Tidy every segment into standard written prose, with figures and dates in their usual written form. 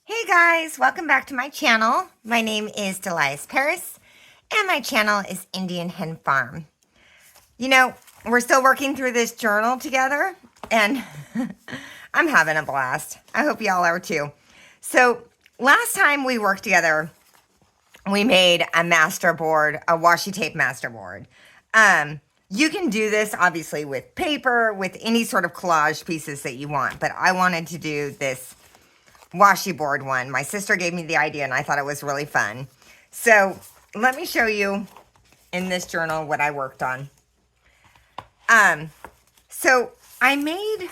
Hey guys, welcome back to my channel. My name is Delias Paris and my channel is Indian Hen Farm. You know, we're still working through this journal together and I'm having a blast. I hope y'all are too. So last time we worked together, we made a master board, a washi tape master board. You can do this obviously with paper, with any sort of collage pieces that you want, but I wanted to do this washi board one. My sister gave me the idea and I thought it was really fun. So let me show you in this journal what I worked on. So I made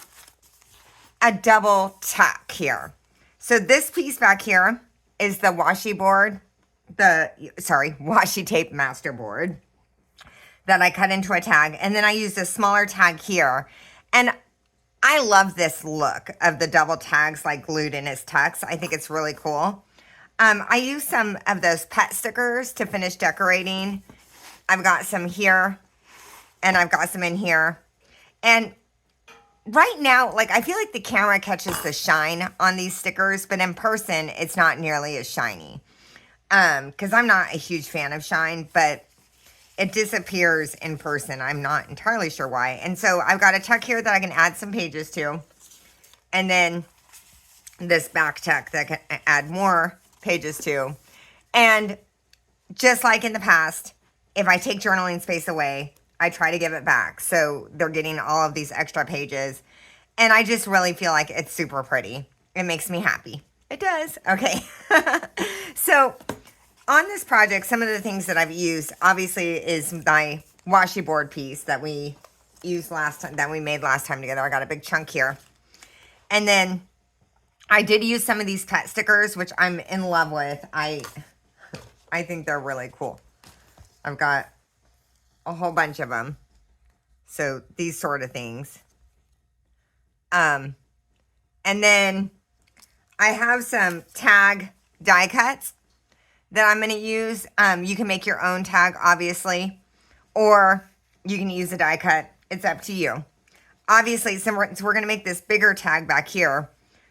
a double tuck here. So this piece back here is the washi board, washi tape master board that I cut into a tag. And then I used a smaller tag here. And I love this look of the double tags like glued in as tucks. I think it's really cool. I used some of those pet stickers to finish decorating. I've got some here and I've got some in here. And right now, like I feel like the camera catches the shine on these stickers, but in person, it's not nearly as shiny. Because I'm not a huge fan of shine, but it disappears in person. I'm not entirely sure why. And so I've got a tuck here that I can add some pages to. And then this back tuck that I can add more pages to. And just like in the past, if I take journaling space away, I try to give it back. So they're getting all of these extra pages. And I just really feel like it's super pretty. It makes me happy. It does. Okay. So on this project, some of the things that I've used, obviously, is my washi board piece that we used last time, that we made last time together. I got a big chunk here. And then I did use some of these pet stickers, which I'm in love with. I think they're really cool. I've got a whole bunch of them. So these sort of things. And then I have some tag die cuts that I'm going to use. You can make your own tag, obviously, or you can use a die cut. It's up to you. Obviously, so we're going to make this bigger tag back here.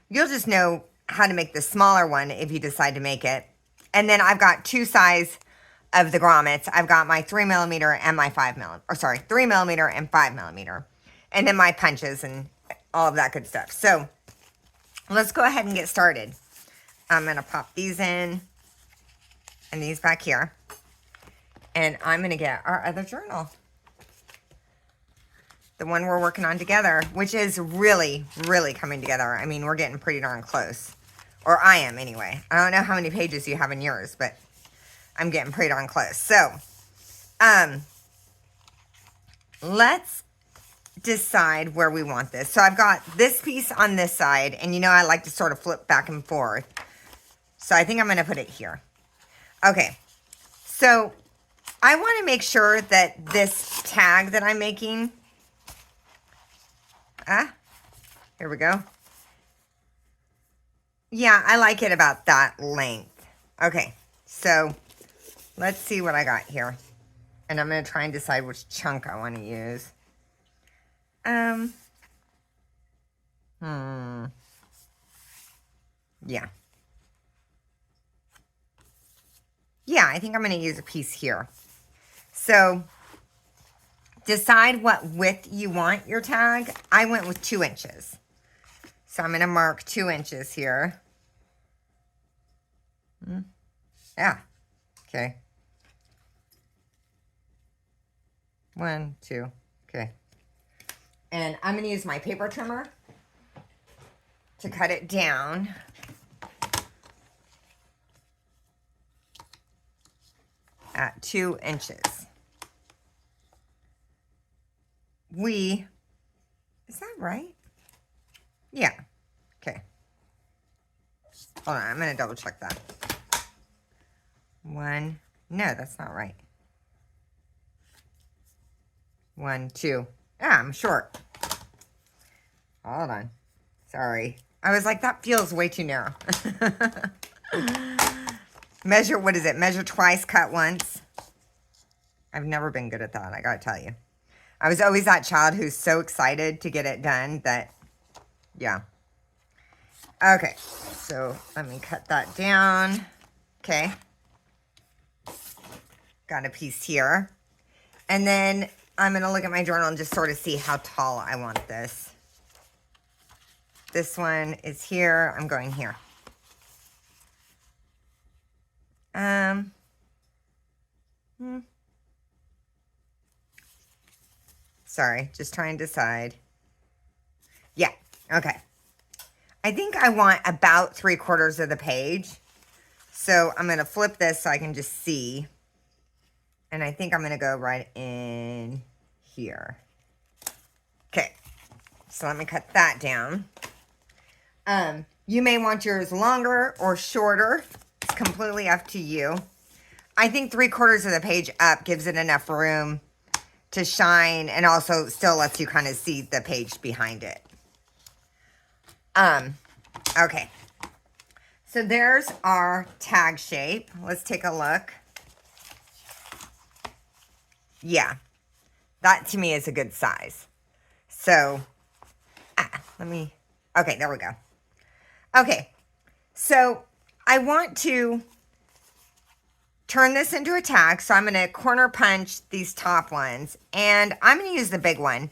You'll just know how to make the smaller one if you decide to make it. And then I've got two size of the grommets. I've got my 3mm and my 5mm, or sorry, 3mm and 5mm. And then my punches and all of that good stuff. So let's go ahead and get started. I'm going to pop these in. And these back here. And I'm going to get our other journal. The one we're working on together, which is really, really coming together. I mean, we're getting pretty darn close. Or I am, anyway. I don't know how many pages you have in yours, but I'm getting pretty darn close. So, let's decide where we want this. So, I've got this piece on this side. And you know I like to sort of flip back and forth. So, I think I'm going to put it here. Okay, so I want to make sure that this tag that I'm making, here we go. Yeah, I like it about that length. Okay, so let's see what I got here. And I'm going to try and decide which chunk I want to use. Yeah. Yeah, I think I'm going to use a piece here. So, decide what width you want your tag. I went with 2 inches. So, I'm going to mark 2 inches here. Yeah. Okay. 1, 2. Okay. And I'm going to use my paper trimmer to cut it down. At 2 inches. Is that right? Yeah. Okay. Hold on, I'm going to double check that. 1, no, that's not right. 1, 2. Ah, I'm short. Hold on. Sorry. I was like, that feels way too narrow. Measure, what is it? Measure twice, cut once. I've never been good at that, I gotta tell you. I was always that child who's so excited to get it done that, yeah. Okay, so let me cut that down. Okay. Got a piece here. And then I'm going to look at my journal and just sort of see how tall I want this. This one is here. I'm going here. Sorry, just trying to decide. Yeah, okay. I think I want about 3/4 of the page. So I'm going to flip this so I can just see. And I think I'm going to go right in here. Okay, so let me cut that down. You may want yours longer or shorter. It's completely up to you. I think 3/4 of the page up gives it enough room to shine and also still lets you kind of see the page behind it. Okay. So there's our tag shape. Let's take a look. Yeah. That to me is a good size. So, okay, there we go. Okay. So I want to turn this into a tag. So I'm going to corner punch these top ones. And I'm going to use the big one.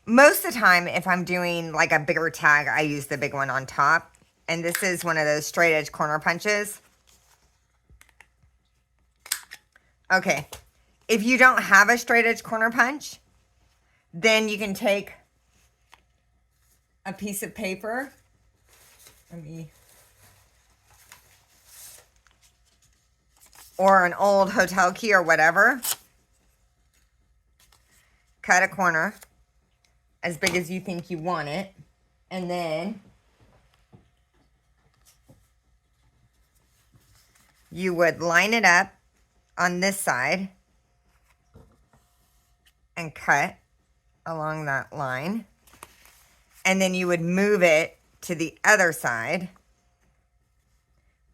Most of the time, if I'm doing like a bigger tag, I use the big one on top. And this is one of those straight edge corner punches. Okay. If you don't have a straight edge corner punch, then you can take a piece of paper. Or an old hotel key or whatever. Cut a corner as big as you think you want it. And then you would line it up on this side and cut along that line. And then you would move it to the other side,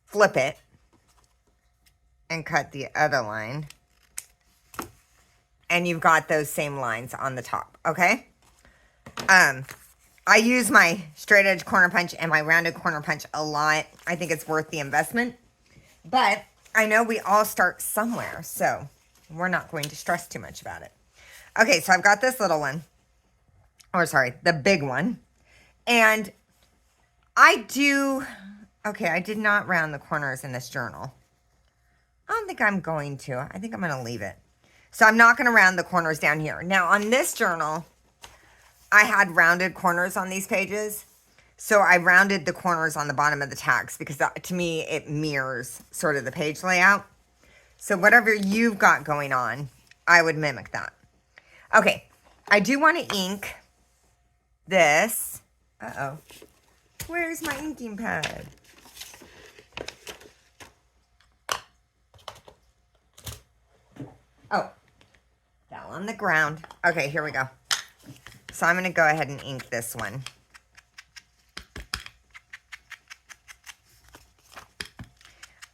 flip it, and cut the other line. And you've got those same lines on the top, okay? I use my straight edge corner punch and my rounded corner punch a lot. I think it's worth the investment. But I know we all start somewhere, so we're not going to stress too much about it. Okay, so I've got this little one. Or sorry, the big one. And I did not round the corners in this journal. I don't think I'm going to. I think I'm going to leave it. So I'm not going to round the corners down here. Now on this journal, I had rounded corners on these pages. So I rounded the corners on the bottom of the tags because that, to me, it mirrors sort of the page layout. So whatever you've got going on, I would mimic that. Okay, I do want to ink this. Uh-oh. Where's my inking pad? Oh, fell on the ground. Okay, here we go. So I'm going to go ahead and ink this one.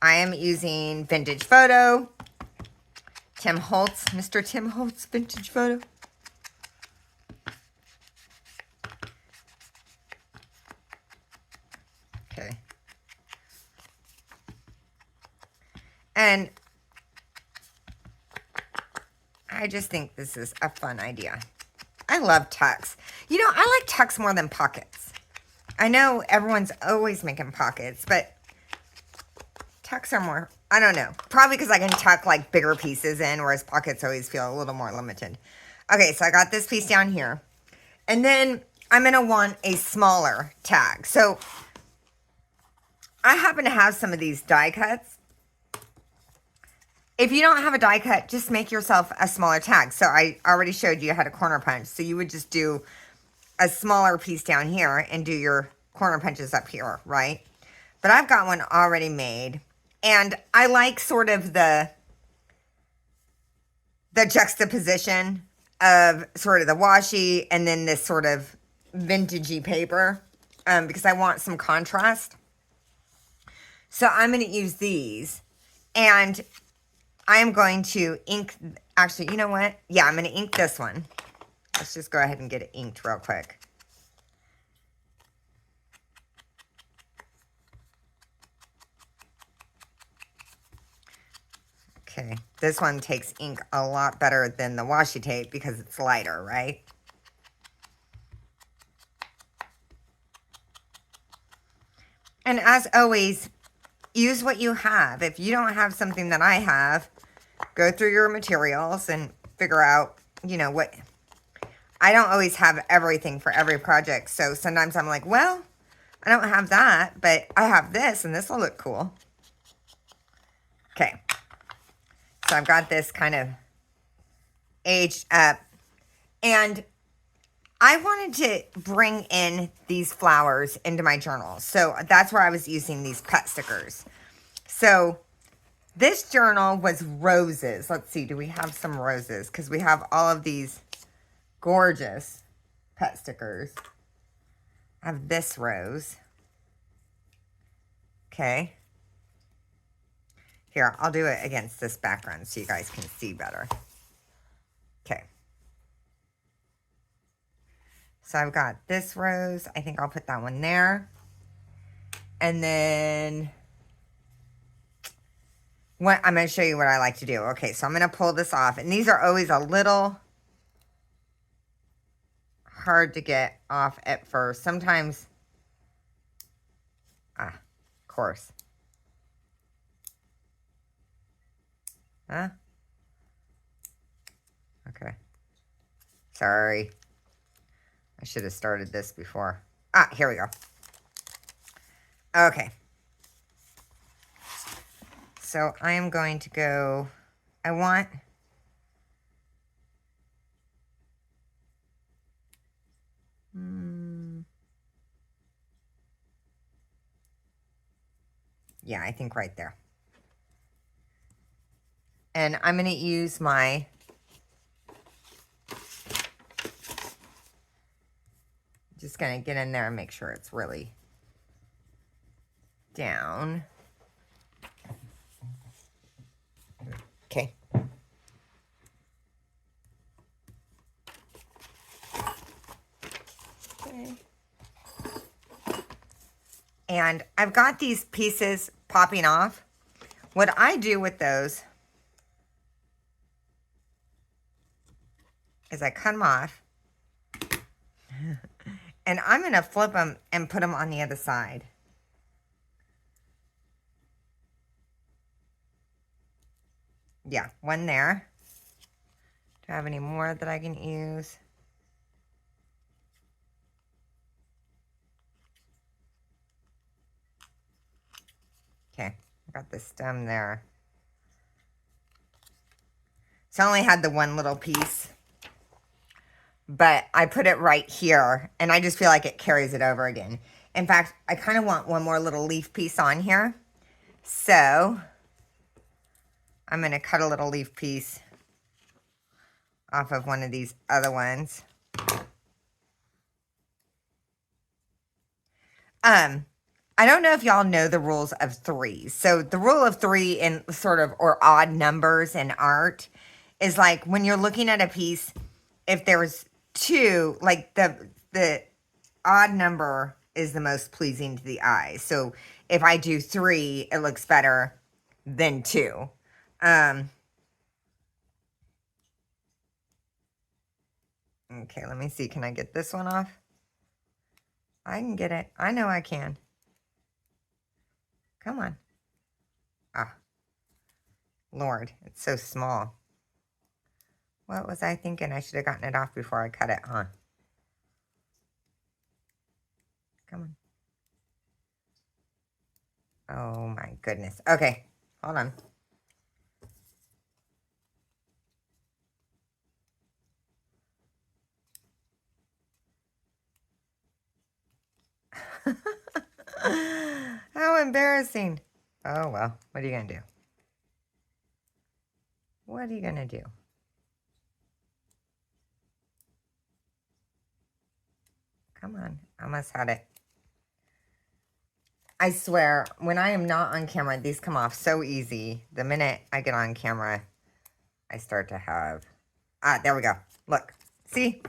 I am using Vintage Photo. Tim Holtz, Mr. Tim Holtz Vintage Photo. Okay. And I just think this is a fun idea. I love tucks. You know, I like tucks more than pockets. I know everyone's always making pockets, but tucks are more, I don't know. Probably because I can tuck like bigger pieces in, whereas pockets always feel a little more limited. Okay, so I got this piece down here. And then I'm going to want a smaller tag. So I happen to have some of these die cuts. If you don't have a die cut, just make yourself a smaller tag. So I already showed you how to corner punch. So you would just do a smaller piece down here and do your corner punches up here, right? But I've got one already made. And I like sort of the juxtaposition of sort of the washi and then this sort of vintagey paper because I want some contrast. So I'm going to use these. And I am going to ink, actually, you know what? Yeah, I'm going to ink this one. Let's just go ahead and get it inked real quick. Okay, this one takes ink a lot better than the washi tape because it's lighter, right? And as always, use what you have. If you don't have something that I have, go through your materials and figure out, you know, what. I don't always have everything for every project. So sometimes I'm like, well, I don't have that, but I have this and this will look cool. Okay. So I've got this kind of aged up. And I wanted to bring in these flowers into my journal. So that's where I was using these pet stickers. So this journal was roses. Let's see, do we have some roses? Because we have all of these gorgeous pet stickers. I have this rose. Okay. Here, I'll do it against this background so you guys can see better. Okay. So I've got this rose. I think I'll put that one there. And then what I'm going to show you what I like to do. Okay, so I'm going to pull this off. And these are always a little hard to get off at first. Sometimes, of course. Huh? Okay. Sorry. I should have started this before. Here we go. Okay. So I am going to go, yeah, I think right there. And I'm going to use my just going to get in there and make sure it's really down. Okay. Okay. And I've got these pieces popping off. What I do with those is I cut them off. And I'm going to flip them and put them on the other side. Yeah, one there. Do I have any more that I can use? Okay, I got the stem there. So I only had the one little piece. But I put it right here, and I just feel like it carries it over again. In fact, I kind of want one more little leaf piece on here. So I'm going to cut a little leaf piece off of one of these other ones. I don't know if y'all know the rules of threes. So the rule of three in sort of, or odd numbers in art is like when you're looking at a piece, if there's two, like the odd number is the most pleasing to the eye. So if I do 3, it looks better than 2. Okay, let me see. Can I get this one off? I can get it. I know I can. Come on. Lord, it's so small. What was I thinking? I should have gotten it off before I cut it, huh? Come on. Oh my goodness. Okay, hold on. How embarrassing. Oh, well, what are you going to do? What are you going to do? Come on. I almost had it. I swear, when I am not on camera, these come off so easy. The minute I get on camera, I start to have... there we go. Look. See?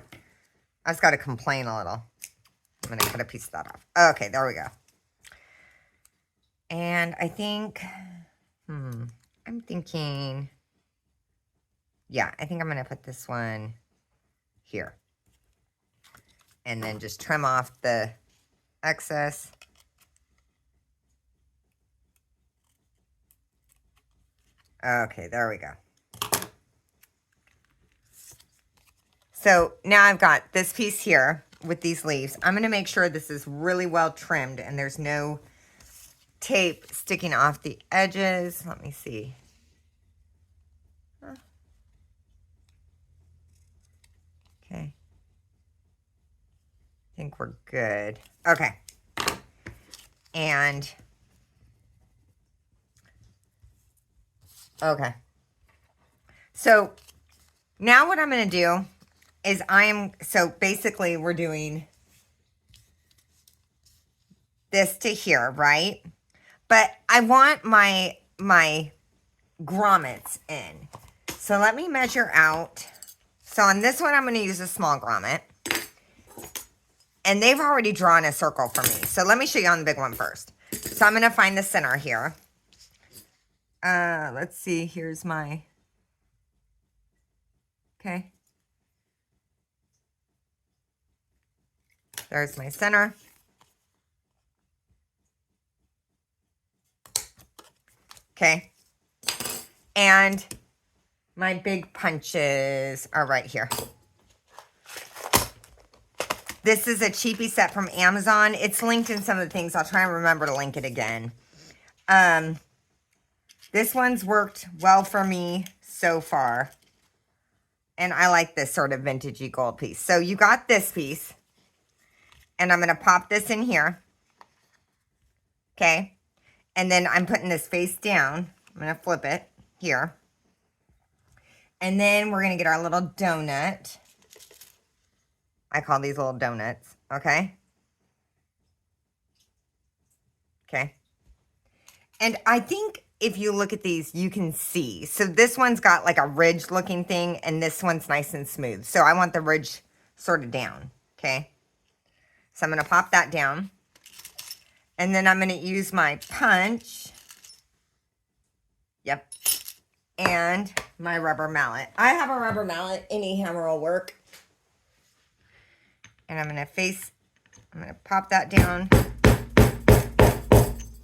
I just got to complain a little. I'm going to cut a piece of that off. Okay, there we go. And I think... I'm thinking... Yeah, I think I'm going to put this one here. And then just trim off the excess. Okay, there we go. So now I've got this piece here with these leaves. I'm going to make sure this is really well trimmed and there's no tape sticking off the edges. Let me see. Okay. I think we're good. Okay. And, okay. So now what I'm going to do is so basically we're doing this to here, right? But I want my grommets in. So let me measure out. So on this one, I'm going to use a small grommet. And they've already drawn a circle for me. So let me show you on the big one first. So I'm going to find the center here. Let's see. Here's my... Okay. There's my center. Okay. And my big punches are right here. This is a cheapie set from Amazon. It's linked in some of the things. I'll try and remember to link it again. This one's worked well for me so far. And I like this sort of vintagey gold piece. So you got this piece. And I'm going to pop this in here. Okay. And then I'm putting this face down. I'm going to flip it here. And then we're going to get our little donut. I call these little donuts. Okay. Okay. And I think if you look at these, you can see. So this one's got like a ridge looking thing. And this one's nice and smooth. So I want the ridge sort of down. Okay. So I'm going to pop that down. And then I'm going to use my punch. Yep. And my rubber mallet. I have a rubber mallet. Any hammer will work. And I'm going to pop that down.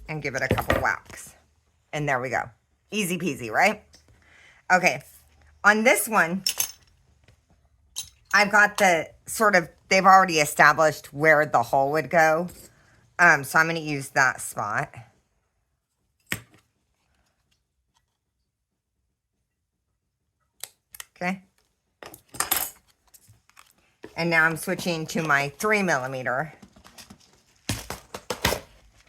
And give it a couple whacks. And there we go. Easy peasy, right? Okay. On this one, I've got the sort of, they've already established where the hole would go. So I'm going to use that spot. Okay. And now I'm switching to my 3mm.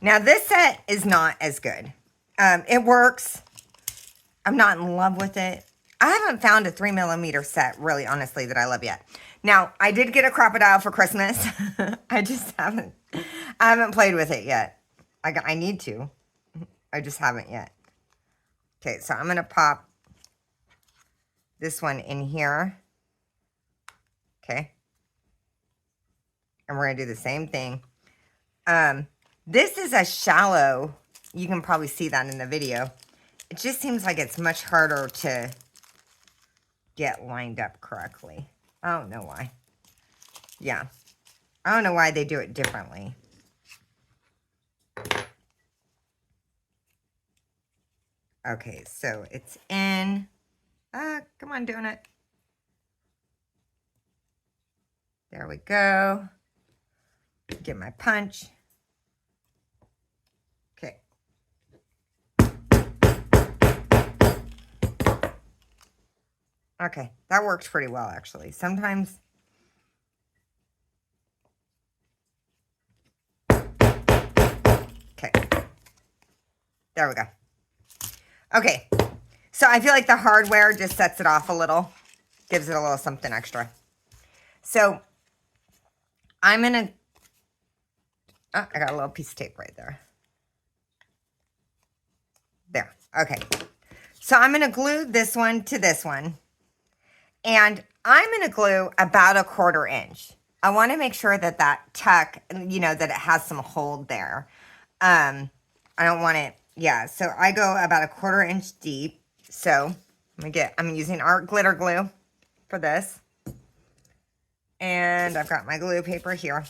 Now this set is not as good. It works. I'm not in love with it. I haven't found a 3mm set, really, honestly, that I love yet. Now, I did get a crocodile for Christmas. I haven't played with it yet. I need to. I just haven't yet. Okay, so I'm going to pop this one in here. Okay. And we're going to do the same thing. This is a shallow, you can probably see that in the video. It just seems like it's much harder to get lined up correctly. I don't know why. Yeah. I don't know why they do it differently. Okay, so it's in. Come on, doing it. There we go. Get my punch. Okay. Okay, that works pretty well, actually. Sometimes. Okay. There we go. Okay. So I feel like the hardware just sets it off a little. Gives it a little something extra. So I'm going to. Oh, I got a little piece of tape right there. There. Okay. So I'm going to glue this one to this one. And I'm going to glue about 1/4 inch. I want to make sure that that tuck, you know, that it has some hold there. I don't want it, yeah. So I go about 1/4 inch deep. So I'm using art glitter glue for this. And I've got my glue paper here.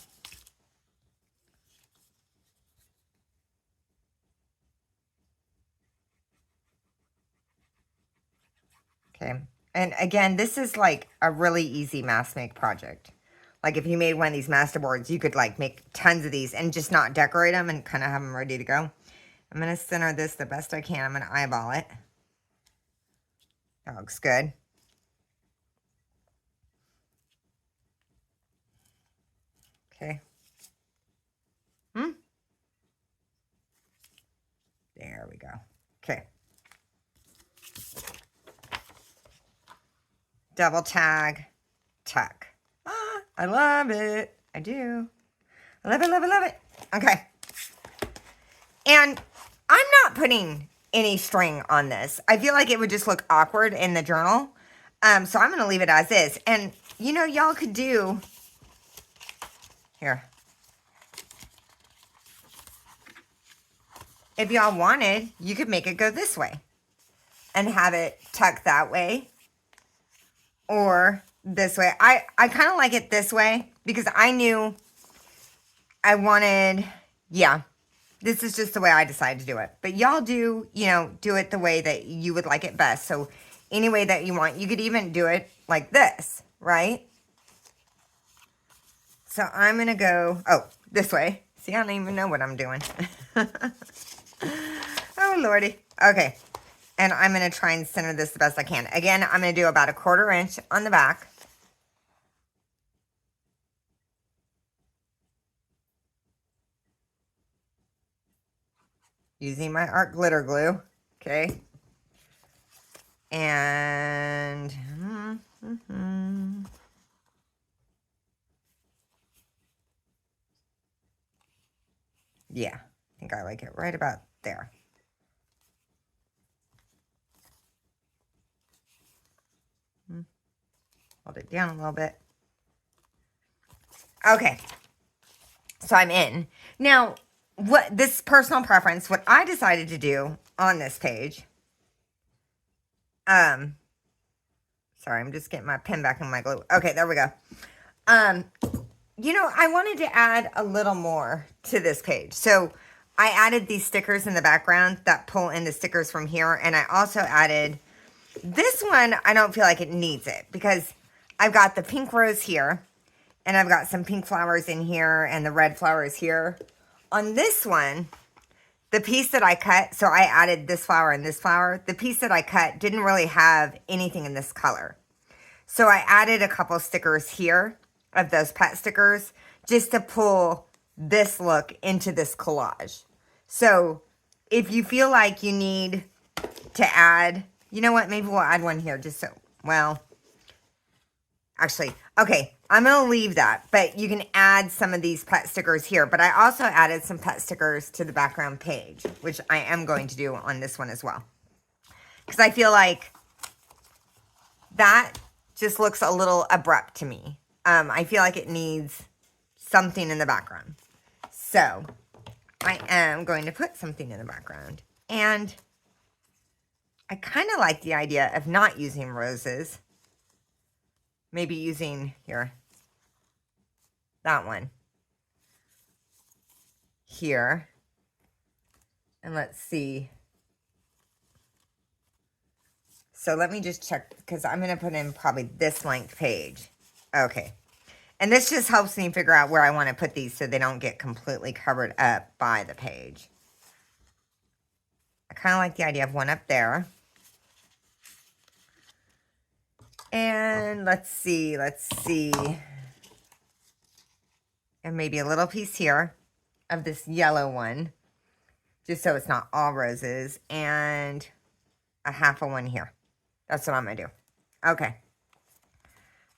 Okay. And again, this is like a really easy mass make project. Like if you made one of these master boards, you could like make tons of these and just not decorate them and kind of have them ready to go. I'm going to center this the best I can. I'm going to eyeball it. That looks good. Okay. There we go. Okay. Double tag, tuck. Ah, I love it. I do. I love it, love it, love it. Okay. And I'm not putting any string on this. I feel like it would just look awkward in the journal. So I'm going to leave it as is. And, you know, y'all could do... Here. If y'all wanted, you could make it go this way. And have it tuck that way. Or this way. I kind of like it this way. Because I knew I wanted... Yeah. This is just the way I decided to do it. But y'all do, you know, do it the way that you would like it best. So any way that you want. You could even do it like this, right? So I'm going to go, oh, this way. See, I don't even know what I'm doing. Oh, Lordy. Okay. And I'm going to try and center this the best I can. Again, I'm going to do about 1/4 inch on the back. Using my art glitter glue. Okay. And... yeah, I think I like it right about there. Hold it down a little bit. Okay. So I'm in. Now, what this personal preference, what I decided to do on this page, sorry, I'm just getting my pen back in my glue. Okay, there we go. You know, I wanted to add a little more to this page. So I added these stickers in the background that pull in the stickers from here. And I also added this one. I don't feel like it needs it because I've got the pink rose here. And I've got some pink flowers in here and the red flowers here. On this one, the piece that I cut, so I added this flower and this flower. The piece that I cut didn't really have anything in this color. So I added a couple stickers here of those pet stickers just to pull this look into this collage. So if you feel like you need to add, you know what, maybe we'll add one here just so, well, actually, okay, I'm going to leave that, but you can add some of these pet stickers here. But I also added some pet stickers to the background page, which I am going to do on this one as well. Because I feel like that just looks a little abrupt to me. I feel like it needs something in the background. So I am going to put something in the background. And I kind of like the idea of not using roses. Maybe using, here, that one. Here. And let's see. So let me just check, because I'm going to put in probably this length page. Okay. And this just helps me figure out where I want to put these so they don't get completely covered up by the page. I kind of like the idea of one up there. And let's see. And maybe a little piece here of this yellow one. Just so it's not all roses. And a half of one here. That's what I'm going to do. Okay.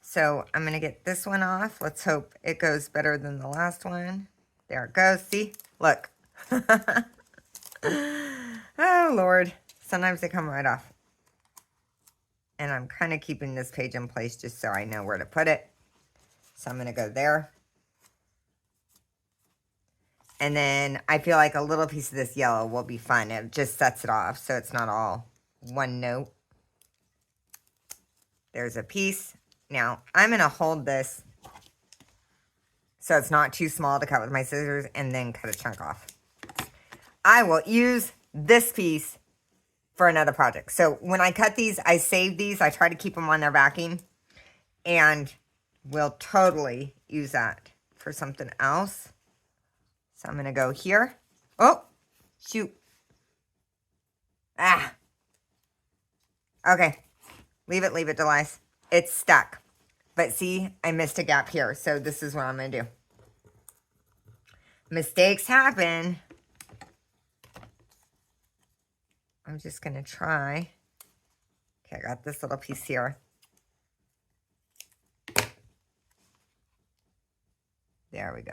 So I'm going to get this one off. Let's hope it goes better than the last one. There it goes. See? Look. Oh, Lord. Sometimes they come right off. And I'm kind of keeping this page in place just so I know where to put it. So I'm going to go there. And then I feel like a little piece of this yellow will be fun. It just sets it off so it's not all one note. There's a piece. Now, I'm going to hold this so it's not too small to cut with my scissors and then cut a chunk off. I will use this piece for another project. So when I cut these, I save these. I try to keep them on their backing. And we'll totally use that for something else. So I'm going to go here. Oh, shoot. Ah. Okay. Leave it, Delice. It's stuck. But see, I missed a gap here. So this is what I'm going to do. Mistakes happen. I'm just going to try. Okay, I got this little piece here. There we go.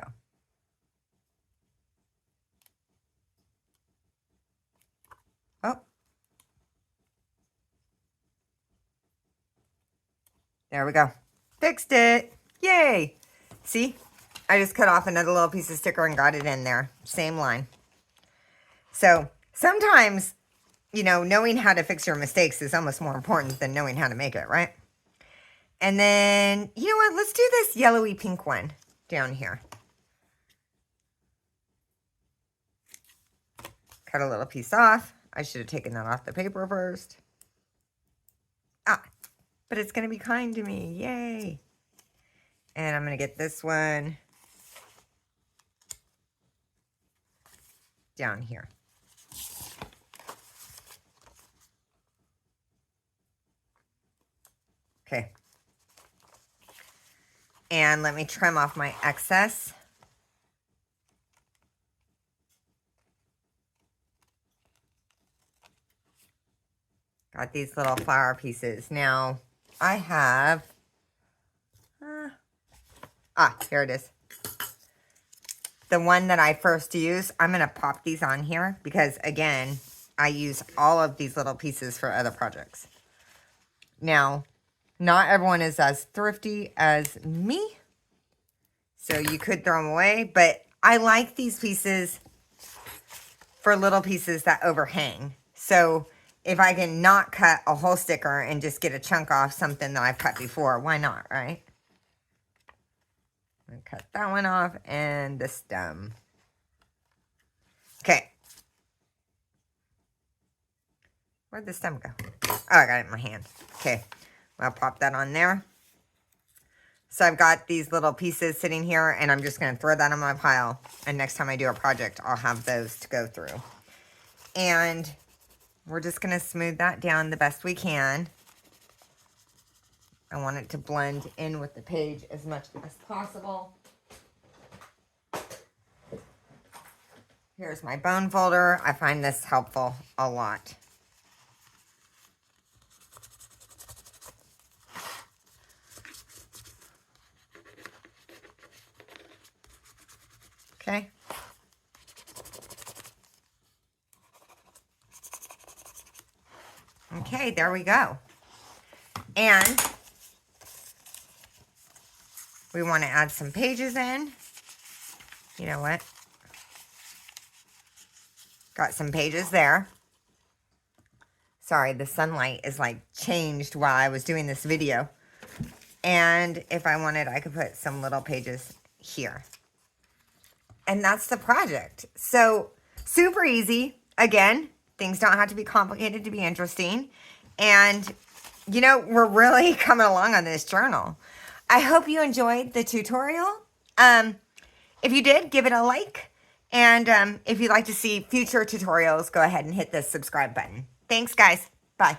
Oh. There we go. Fixed it. Yay. See? I just cut off another little piece of sticker and got it in there. Same line. So sometimes, you know, knowing how to fix your mistakes is almost more important than knowing how to make it, right? And then, you know what? Let's do this yellowy pink one down here. Cut a little piece off. I should have taken that off the paper first. Ah, but it's going to be kind to me. Yay. And I'm going to get this one down here. Okay. And let me trim off my excess. Got these little flower pieces. Now, I have... here it is. The one that I first used, I'm going to pop these on here because, again, I use all of these little pieces for other projects. Now, not everyone is as thrifty as me, so you could throw them away, but I like these pieces for little pieces that overhang. So if I can not cut a whole sticker and just get a chunk off something that I've cut before, why not, right? I'm going to cut that one off and the stem. Okay. Where'd the stem go? Oh, I got it in my hand. Okay. I'll pop that on there. So I've got these little pieces sitting here, and I'm just going to throw that on my pile. And next time I do a project, I'll have those to go through. And we're just going to smooth that down the best we can. I want it to blend in with the page as much as possible. Here's my bone folder. I find this helpful a lot. Okay. Okay, there we go. And we want to add some pages in. You know what? Got some pages there. Sorry, the sunlight is like changed while I was doing this video. And if I wanted, I could put some little pages here. And that's the project. So super easy. Again, things don't have to be complicated to be interesting. And, you know, we're really coming along on this journal. I hope you enjoyed the tutorial. If you did, give it a like. And if you'd like to see future tutorials, go ahead and hit the subscribe button. Thanks, guys. Bye.